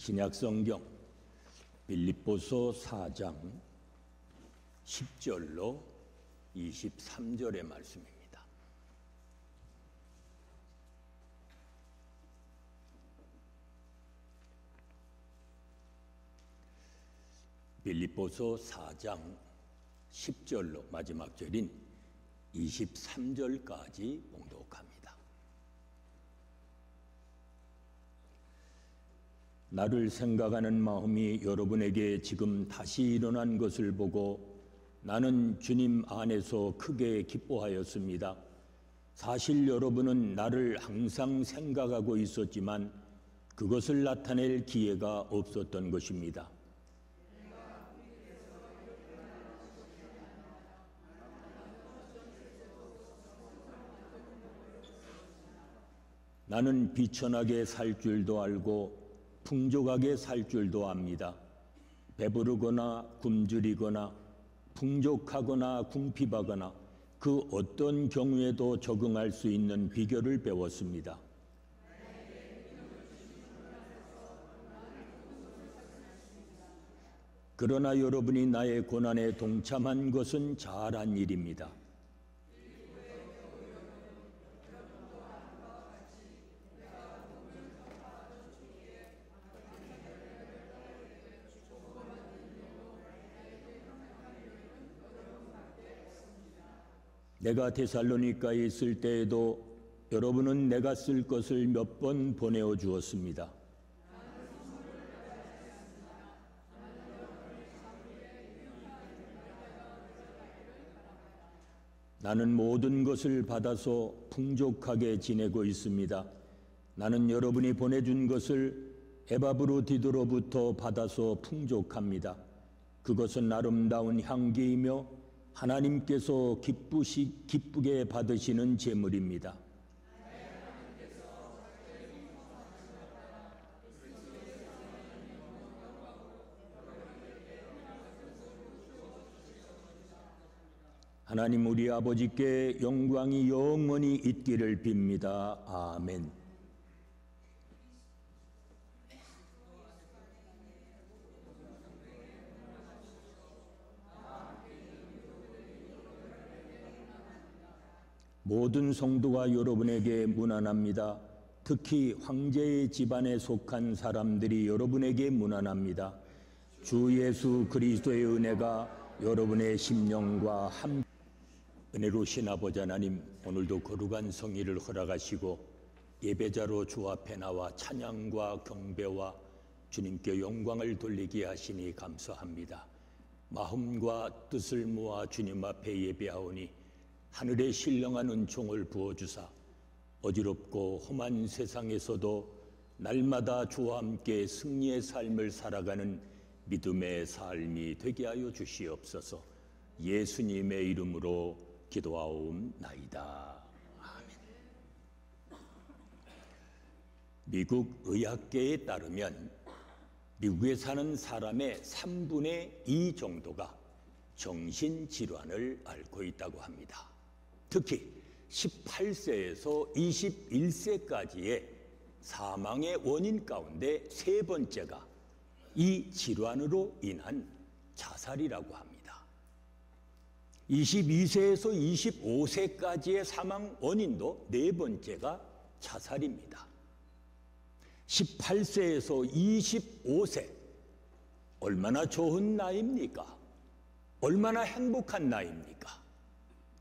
신약성경 빌립보서 4장 10절로 23절의 말씀입니다. 빌립보서 4장 10절로 마지막 절인 23절까지 봉독합니다. 나를 생각하는 마음이 여러분에게 지금 다시 일어난 것을 보고 나는 주님 안에서 크게 기뻐하였습니다. 사실 여러분은 나를 항상 생각하고 있었지만 그것을 나타낼 기회가 없었던 것입니다. 나는 비천하게 살 줄도 알고 풍족하게 살 줄도 압니다. 배부르거나 굶주리거나 풍족하거나 궁핍하거나 그 어떤 경우에도 적응할 수 있는 비결을 배웠습니다. 그러나 여러분이 나의 고난에 동참한 것은 잘한 일입니다. 내가 데살로니가에 있을 때에도 여러분은 내가 쓸 것을 몇 번 보내어 주었습니다. 나는 모든 것을 받아서 풍족하게 지내고 있습니다. 나는 여러분이 보내준 것을 에바브로디도로부터 받아서 풍족합니다. 그것은 아름다운 향기이며 하나님께서 기쁘게 받으시는 제물입니다. 하나님 우리 아버지께 영광이 영원히 있기를 빕니다. 아멘. 모든 성도가 여러분에게 문안합니다. 특히 황제의 집안에 속한 사람들이 여러분에게 문안합니다. 주 예수 그리스도의 은혜가 여러분의 심령과 함께 은혜로우신 아버지 하나님, 오늘도 거룩한 성의를 허락하시고 예배자로 주 앞에 나와 찬양과 경배와 주님께 영광을 돌리게 하시니 감사합니다. 마음과 뜻을 모아 주님 앞에 예배하오니 하늘의 신령한 은총을 부어주사 어지럽고 험한 세상에서도 날마다 주와 함께 승리의 삶을 살아가는 믿음의 삶이 되게 하여 주시옵소서. 예수님의 이름으로 기도하옵나이다. 아멘. 미국 의학계에 따르면 미국에 사는 사람의 3분의 2 정도가 정신질환을 앓고 있다고 합니다. 특히 18세에서 21세까지의 사망의 원인 가운데 3번째가 이 질환으로 인한 자살이라고 합니다. 22세에서 25세까지의 사망 원인도 4번째가 자살입니다. 18세에서 25세, 얼마나 좋은 나이입니까? 얼마나 행복한 나이입니까?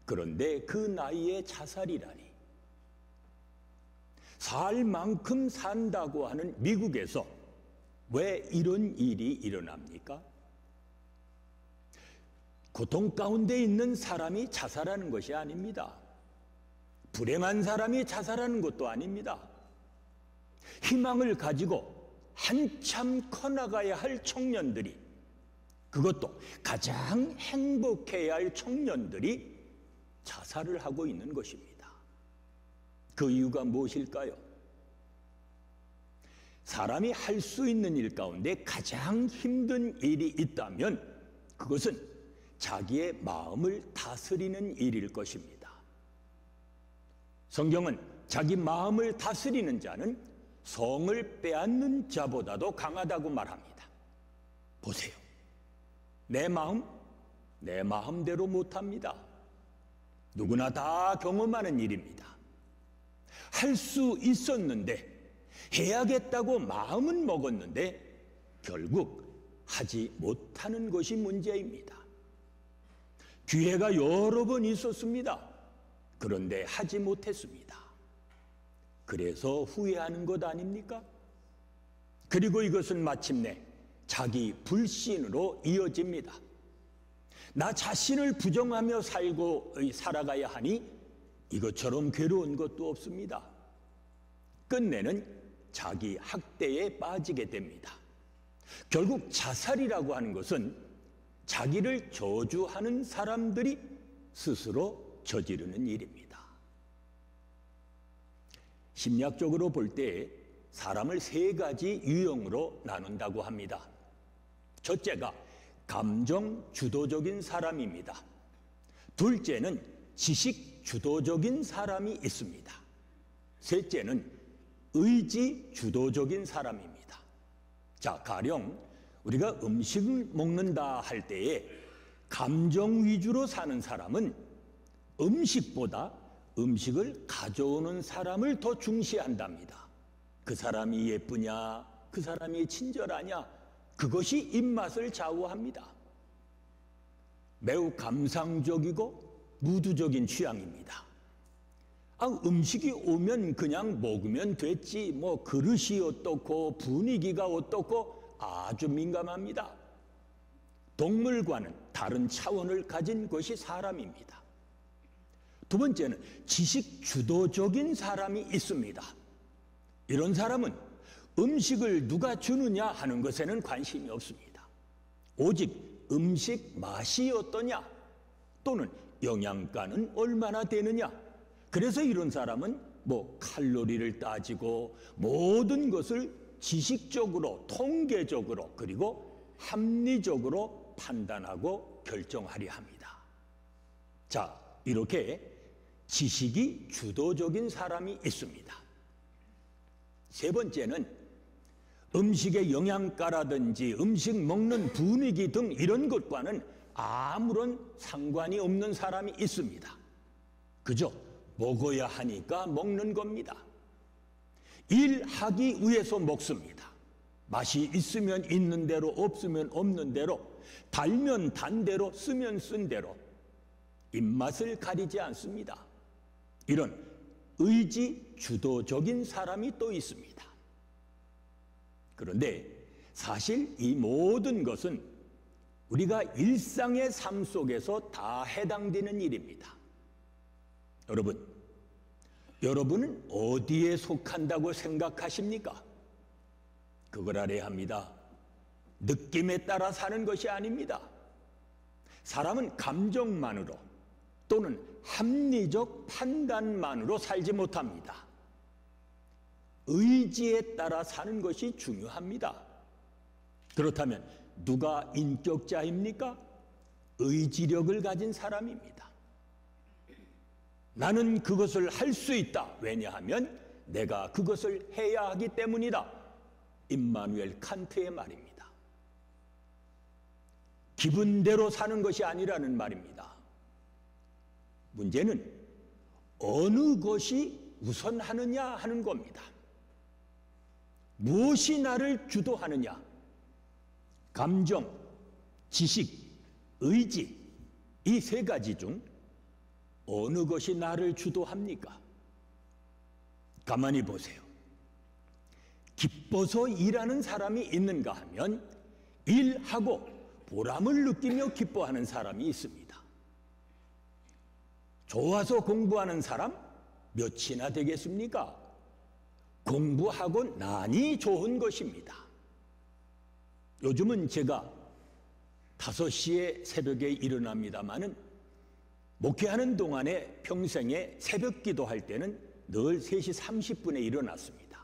그런데 그 나이에 자살이라니. 살 만큼 산다고 하는 미국에서 왜 이런 일이 일어납니까? 고통 가운데 있는 사람이 자살하는 것이 아닙니다. 불행한 사람이 자살하는 것도 아닙니다. 희망을 가지고 한참 커나가야 할 청년들이, 그것도 가장 행복해야 할 청년들이 자살을 하고 있는 것입니다. 그 이유가 무엇일까요? 사람이 할 수 있는 일 가운데 가장 힘든 일이 있다면 그것은 자기의 마음을 다스리는 일일 것입니다. 성경은 자기 마음을 다스리는 자는 성을 빼앗는 자보다도 강하다고 말합니다. 보세요. 내 마음, 내 마음대로 못합니다. 누구나 다 경험하는 일입니다. 할 수 있었는데, 해야겠다고 마음은 먹었는데 결국 하지 못하는 것이 문제입니다. 기회가 여러 번 있었습니다. 그런데 하지 못했습니다. 그래서 후회하는 것 아닙니까? 그리고 이것은 마침내 자기 불신으로 이어집니다. 나 자신을 부정하며 살아가야 하니 이것처럼 괴로운 것도 없습니다. 끝내는 자기 학대에 빠지게 됩니다. 결국 자살이라고 하는 것은 자기를 저주하는 사람들이 스스로 저지르는 일입니다. 심리학적으로 볼 때 사람을 세 가지 유형으로 나눈다고 합니다. 첫째가 감정 주도적인 사람입니다. 둘째는 지식 주도적인 사람이 있습니다. 셋째는 의지 주도적인 사람입니다. 자, 가령 우리가 음식을 먹는다 할 때에 감정 위주로 사는 사람은 음식보다 음식을 가져오는 사람을 더 중시한답니다. 그 사람이 예쁘냐, 그 사람이 친절하냐, 그것이 입맛을 좌우합니다. 매우 감상적이고 무두적인 취향입니다. 음식이 오면 그냥 먹으면 됐지, 뭐 그릇이 어떻고 분위기가 어떻고 아주 민감합니다. 동물과는 다른 차원을 가진 것이 사람입니다. 두 번째는 지식 주도적인 사람이 있습니다. 이런 사람은 음식을 누가 주느냐 하는 것에는 관심이 없습니다. 오직 음식 맛이 어떠냐, 또는 영양가는 얼마나 되느냐. 그래서 이런 사람은 칼로리를 따지고 모든 것을 지식적으로, 통계적으로, 그리고 합리적으로 판단하고 결정하려 합니다. 자, 이렇게 지식이 주도적인 사람이 있습니다. 세 번째는 음식의 영양가라든지 음식 먹는 분위기 등 이런 것과는 아무런 상관이 없는 사람이 있습니다. 그저 먹어야 하니까 먹는 겁니다. 일하기 위해서 먹습니다. 맛이 있으면 있는 대로, 없으면 없는 대로, 달면 단 대로, 쓰면 쓴 대로 입맛을 가리지 않습니다. 이런 의지 주도적인 사람이 또 있습니다. 그런데 사실 이 모든 것은 우리가 일상의 삶 속에서 다 해당되는 일입니다. 여러분은 어디에 속한다고 생각하십니까? 그걸 알아야 합니다. 느낌에 따라 사는 것이 아닙니다. 사람은 감정만으로 또는 합리적 판단만으로 살지 못합니다. 의지에 따라 사는 것이 중요합니다. 그렇다면 누가 인격자입니까? 의지력을 가진 사람입니다. 나는 그것을 할 수 있다. 왜냐하면 내가 그것을 해야 하기 때문이다. 임마누엘 칸트의 말입니다. 기분대로 사는 것이 아니라는 말입니다. 문제는 어느 것이 우선하느냐 하는 겁니다. 무엇이 나를 주도하느냐? 감정, 지식, 의지, 이 세 가지 중 어느 것이 나를 주도합니까? 가만히 보세요. 기뻐서 일하는 사람이 있는가 하면 일하고 보람을 느끼며 기뻐하는 사람이 있습니다. 좋아서 공부하는 사람 몇이나 되겠습니까? 공부하고 나니 좋은 것입니다. 요즘은 제가 5시에 새벽에 일어납니다마는 목회하는 동안에 평생에 새벽 기도할 때는 늘 3시 30분에 일어났습니다.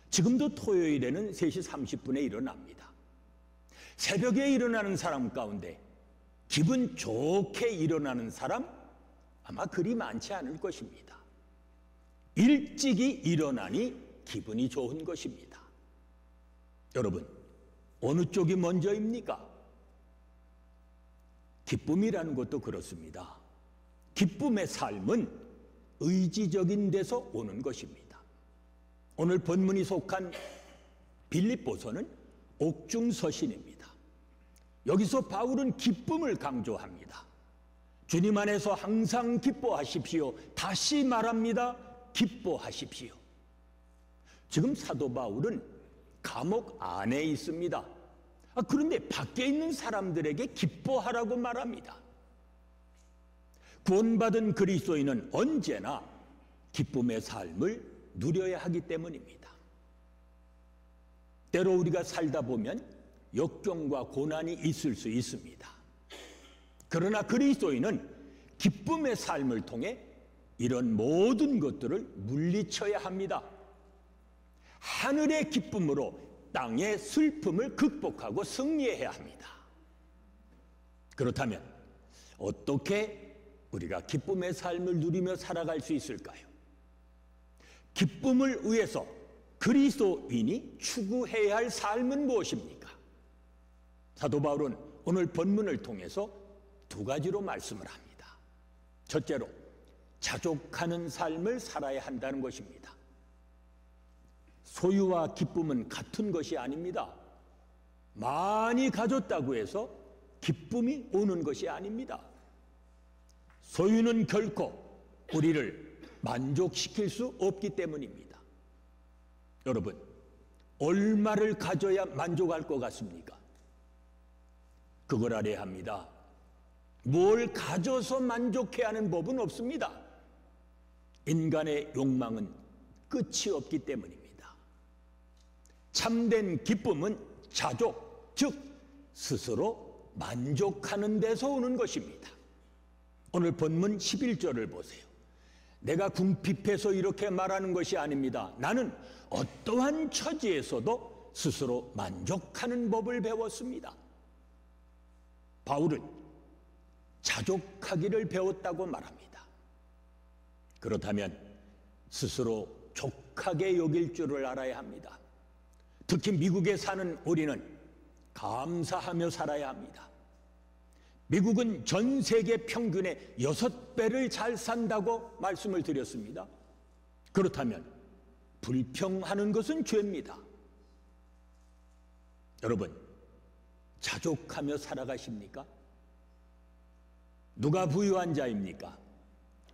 지금도 토요일에는 3시 30분에 일어납니다. 새벽에 일어나는 사람 가운데 기분 좋게 일어나는 사람 아마 그리 많지 않을 것입니다. 일찍이 일어나니 기분이 좋은 것입니다. 여러분, 어느 쪽이 먼저입니까? 기쁨이라는 것도 그렇습니다. 기쁨의 삶은 의지적인 데서 오는 것입니다. 오늘 본문이 속한 빌립보서는 옥중서신입니다. 여기서 바울은 기쁨을 강조합니다. 주님 안에서 항상 기뻐하십시오. 다시 말합니다. 기뻐하십시오. 지금 사도 바울은 감옥 안에 있습니다. 그런데 밖에 있는 사람들에게 기뻐하라고 말합니다. 구원받은 그리스도인은 언제나 기쁨의 삶을 누려야 하기 때문입니다. 때로 우리가 살다 보면 역경과 고난이 있을 수 있습니다. 그러나 그리스도인은 기쁨의 삶을 통해 이런 모든 것들을 물리쳐야 합니다. 하늘의 기쁨으로 땅의 슬픔을 극복하고 승리해야 합니다. 그렇다면 어떻게 우리가 기쁨의 삶을 누리며 살아갈 수 있을까요? 기쁨을 위해서 그리스도인이 추구해야 할 삶은 무엇입니까? 사도 바울은 오늘 본문을 통해서 두 가지로 말씀을 합니다. 첫째로, 자족하는 삶을 살아야 한다는 것입니다. 소유와 기쁨은 같은 것이 아닙니다. 많이 가졌다고 해서 기쁨이 오는 것이 아닙니다. 소유는 결코 우리를 만족시킬 수 없기 때문입니다. 여러분, 얼마를 가져야 만족할 것 같습니까? 그걸 알아야 합니다. 뭘 가져서 만족해야 하는 법은 없습니다. 인간의 욕망은 끝이 없기 때문입니다. 참된 기쁨은 자족, 즉 스스로 만족하는 데서 오는 것입니다. 오늘 본문 11절을 보세요. 내가 궁핍해서 이렇게 말하는 것이 아닙니다. 나는 어떠한 처지에서도 스스로 만족하는 법을 배웠습니다. 바울은 자족하기를 배웠다고 말합니다. 그렇다면 스스로 족하게 여길 줄을 알아야 합니다. 특히 미국에 사는 우리는 감사하며 살아야 합니다. 미국은 전 세계 평균의 6배를 잘 산다고 말씀을 드렸습니다. 그렇다면 불평하는 것은 죄입니다. 여러분, 자족하며 살아가십니까? 누가 부유한 자입니까?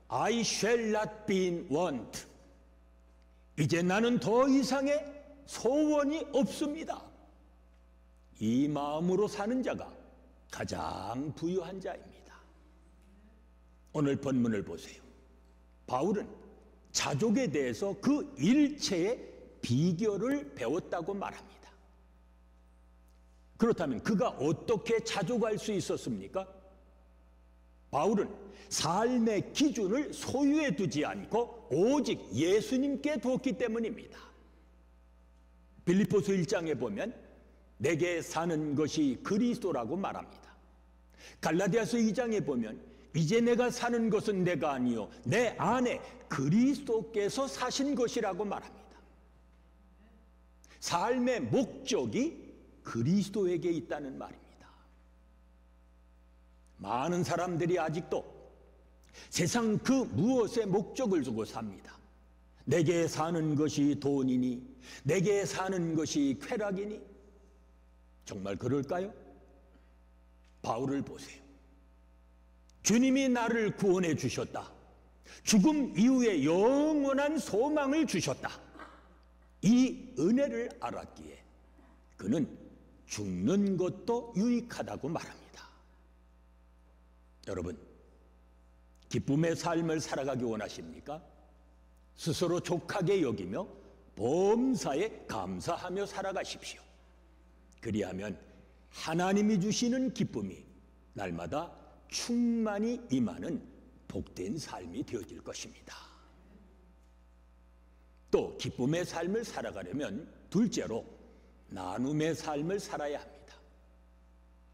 I shall not be in want. 이제 나는 더 이상의 소원이 없습니다. 이 마음으로 사는 자가 가장 부유한 자입니다. 오늘 본문을 보세요. 바울은 자족에 대해서 그 일체의 비결을 배웠다고 말합니다. 그렇다면 그가 어떻게 자족할 수 있었습니까? 바울은 삶의 기준을 소유에 두지 않고 오직 예수님께 두었기 때문입니다. 빌립보서 1장에 보면 내게 사는 것이 그리스도라고 말합니다. 갈라디아서 2장에 보면 이제 내가 사는 것은 내가 아니요 내 안에 그리스도께서 사신 것이라고 말합니다. 삶의 목적이 그리스도에게 있다는 말입니다. 많은 사람들이 아직도 세상 그 무엇에 목적을 두고 삽니다. 내게 사는 것이 돈이니, 내게 사는 것이 쾌락이니, 정말 그럴까요? 바울을 보세요. 주님이 나를 구원해 주셨다. 죽음 이후에 영원한 소망을 주셨다. 이 은혜를 알았기에 그는 죽는 것도 유익하다고 말합니다. 여러분, 기쁨의 삶을 살아가기 원하십니까? 스스로 족하게 여기며 범사에 감사하며 살아가십시오. 그리하면 하나님이 주시는 기쁨이 날마다 충만히 임하는 복된 삶이 되어질 것입니다. 또 기쁨의 삶을 살아가려면 둘째로 나눔의 삶을 살아야 합니다.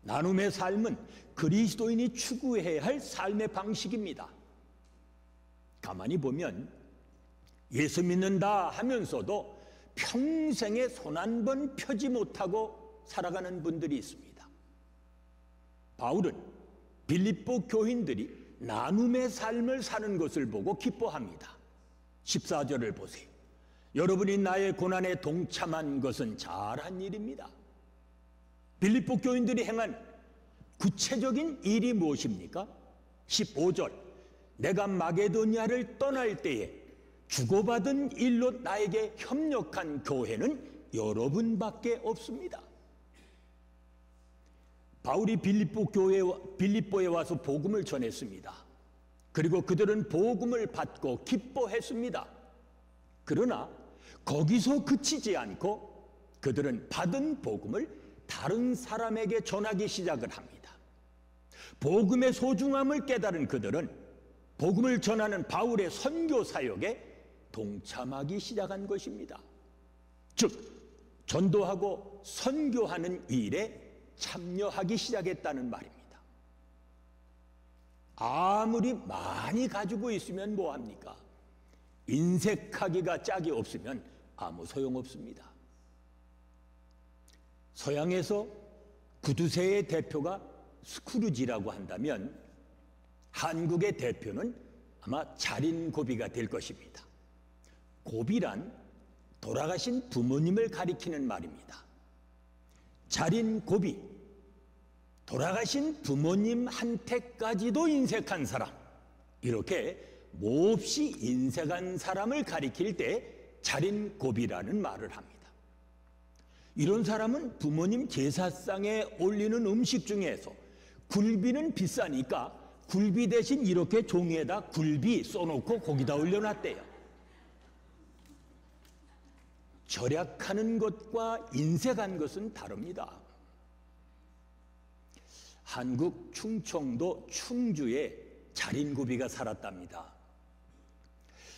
나눔의 삶은 그리스도인이 추구해야 할 삶의 방식입니다. 가만히 보면 예수 믿는다 하면서도 평생에 손 한 번 펴지 못하고 살아가는 분들이 있습니다. 바울은 빌립보 교인들이 나눔의 삶을 사는 것을 보고 기뻐합니다. 14절을 보세요. 여러분이 나의 고난에 동참한 것은 잘한 일입니다. 빌립보 교인들이 행한 구체적인 일이 무엇입니까? 15절, 내가 마게도니아를 떠날 때에 주고받은 일로 나에게 협력한 교회는 여러분밖에 없습니다. 바울이 빌립보에 와서 복음을 전했습니다. 그리고 그들은 복음을 받고 기뻐했습니다. 그러나 거기서 그치지 않고 그들은 받은 복음을 다른 사람에게 전하기 시작을 합니다. 복음의 소중함을 깨달은 그들은 복음을 전하는 바울의 선교 사역에 동참하기 시작한 것입니다. 즉 전도하고 선교하는 일에 참여하기 시작했다는 말입니다. 아무리 많이 가지고 있으면 뭐합니까? 인색하기가 짝이 없으면 아무 소용없습니다. 서양에서 구두쇠의 대표가 스크루지라고 한다면 한국의 대표는 아마 자린고비가 될 것입니다. 고비란 돌아가신 부모님을 가리키는 말입니다. 자린고비, 돌아가신 부모님한테까지도 인색한 사람, 이렇게 몹시 인색한 사람을 가리킬 때 자린고비라는 말을 합니다. 이런 사람은 부모님 제사상에 올리는 음식 중에서 굴비는 비싸니까 굴비 대신 이렇게 종이에다 굴비 써놓고 거기다 올려놨대요. 절약하는 것과 인색한 것은 다릅니다. 한국 충청도 충주에 자린고비가 살았답니다.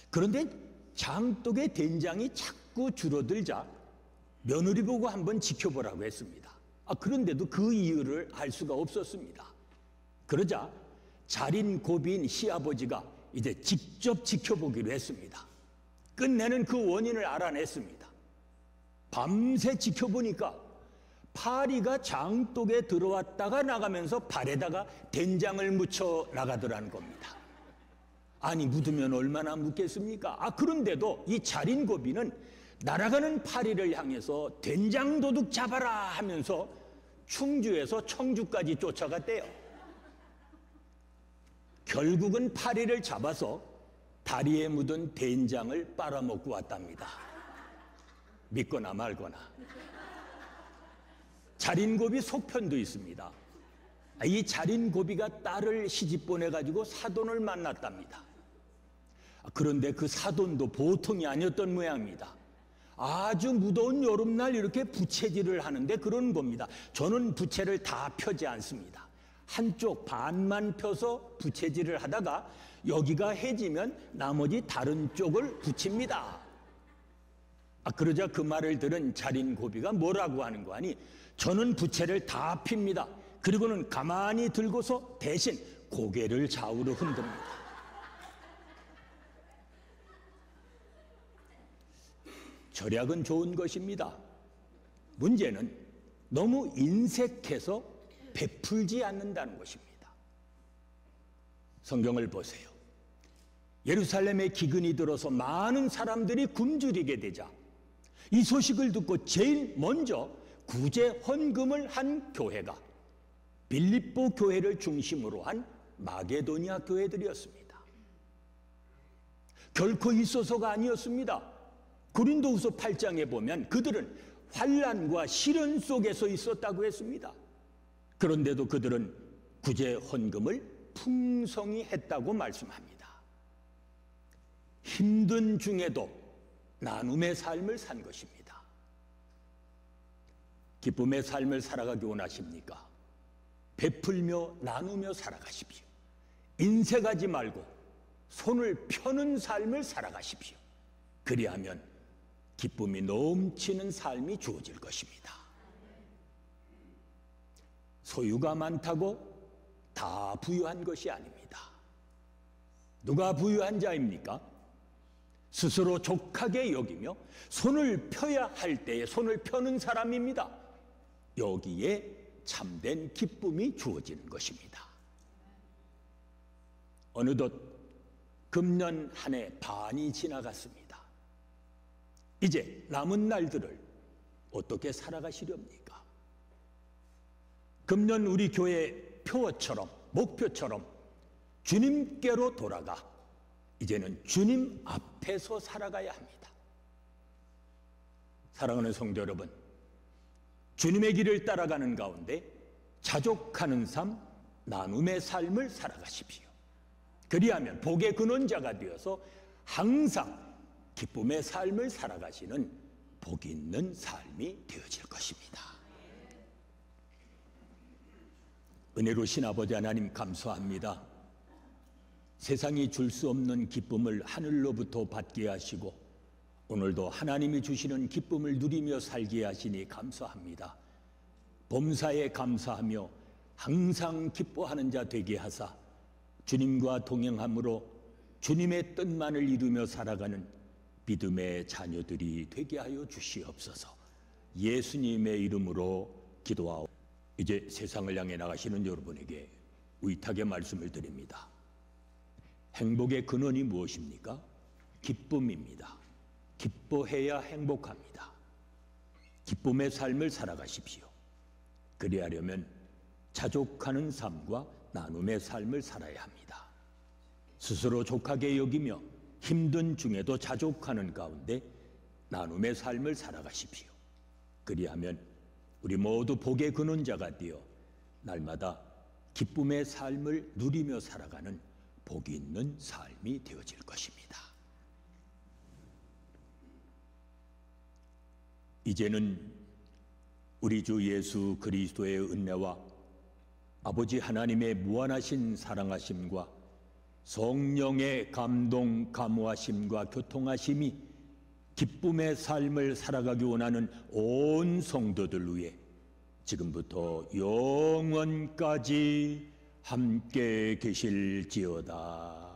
그런데 장독의 된장이 자꾸 줄어들자 며느리 보고 한번 지켜보라고 했습니다. 그런데도 그 이유를 알 수가 없었습니다. 그러자 자린고비인 시아버지가 이제 직접 지켜보기로 했습니다. 끝내는 그 원인을 알아냈습니다. 밤새 지켜보니까 파리가 장독에 들어왔다가 나가면서 발에다가 된장을 묻혀 나가더라는 겁니다. 아니, 묻으면 얼마나 묻겠습니까? 그런데도 이 자린고비는 날아가는 파리를 향해서 된장 도둑 잡아라 하면서 충주에서 청주까지 쫓아갔대요. 결국은 파리를 잡아서 다리에 묻은 된장을 빨아먹고 왔답니다. 믿거나 말거나. 자린고비 속편도 있습니다. 이 자린고비가 딸을 시집 보내가지고 사돈을 만났답니다. 그런데 그 사돈도 보통이 아니었던 모양입니다. 아주 무더운 여름날 이렇게 부채질을 하는데 그런 겁니다. 저는 부채를 다 펴지 않습니다. 한쪽 반만 펴서 부채질을 하다가 여기가 해지면 나머지 다른 쪽을 붙입니다. 그러자 그 말을 들은 자린고비가 뭐라고 하는 거 아니? 저는 부채를 다 핍니다. 그리고는 가만히 들고서 대신 고개를 좌우로 흔듭니다. 절약은 좋은 것입니다. 문제는 너무 인색해서 베풀지 않는다는 것입니다. 성경을 보세요. 예루살렘에 기근이 들어서 많은 사람들이 굶주리게 되자 이 소식을 듣고 제일 먼저 구제 헌금을 한 교회가 빌립보 교회를 중심으로 한 마게도니아 교회들이었습니다. 결코 있어서가 아니었습니다. 고린도후서 8장에 보면 그들은 환난과 시련 속에서 있었다고 했습니다. 그런데도 그들은 구제 헌금을 풍성히 했다고 말씀합니다. 힘든 중에도 나눔의 삶을 산 것입니다. 기쁨의 삶을 살아가기 원하십니까? 베풀며 나누며 살아가십시오. 인색하지 말고 손을 펴는 삶을 살아가십시오. 그리하면 기쁨이 넘치는 삶이 주어질 것입니다. 소유가 많다고 다 부유한 것이 아닙니다. 누가 부유한 자입니까? 스스로 족하게 여기며 손을 펴야 할 때에 손을 펴는 사람입니다. 여기에 참된 기쁨이 주어지는 것입니다. 어느덧 금년 한 해 반이 지나갔습니다. 이제 남은 날들을 어떻게 살아가시렵니까? 금년 우리 교회 표어처럼, 목표처럼 주님께로 돌아가 이제는 주님 앞에서 살아가야 합니다. 사랑하는 성도 여러분, 주님의 길을 따라가는 가운데 자족하는 삶, 나눔의 삶을 살아가십시오. 그리하면 복의 근원자가 되어서 항상 기쁨의 삶을 살아가시는 복 있는 삶이 되어질 것입니다. 은혜로신 아버지 하나님 감사합니다. 세상이 줄 수 없는 기쁨을 하늘로부터 받게 하시고 오늘도 하나님이 주시는 기쁨을 누리며 살게 하시니 감사합니다. 범사에 감사하며 항상 기뻐하는 자 되게 하사 주님과 동행함으로 주님의 뜻만을 이루며 살아가는 믿음의 자녀들이 되게 하여 주시옵소서. 예수님의 이름으로 기도하오. 이제 세상을 향해 나가시는 여러분에게 의탁의 말씀을 드립니다. 행복의 근원이 무엇입니까? 기쁨입니다. 기뻐해야 행복합니다. 기쁨의 삶을 살아가십시오. 그리하려면 자족하는 삶과 나눔의 삶을 살아야 합니다. 스스로 족하게 여기며 힘든 중에도 자족하는 가운데 나눔의 삶을 살아가십시오. 그리하면 우리 모두 복의 근원자가 되어 날마다 기쁨의 삶을 누리며 살아가는 복이 있는 삶이 되어질 것입니다. 이제는 우리 주 예수 그리스도의 은혜와 아버지 하나님의 무한하신 사랑하심과 성령의 감동, 감화심과 교통하심이 기쁨의 삶을 살아가기 원하는 온 성도들 위해 지금부터 영원까지 함께 계실지어다.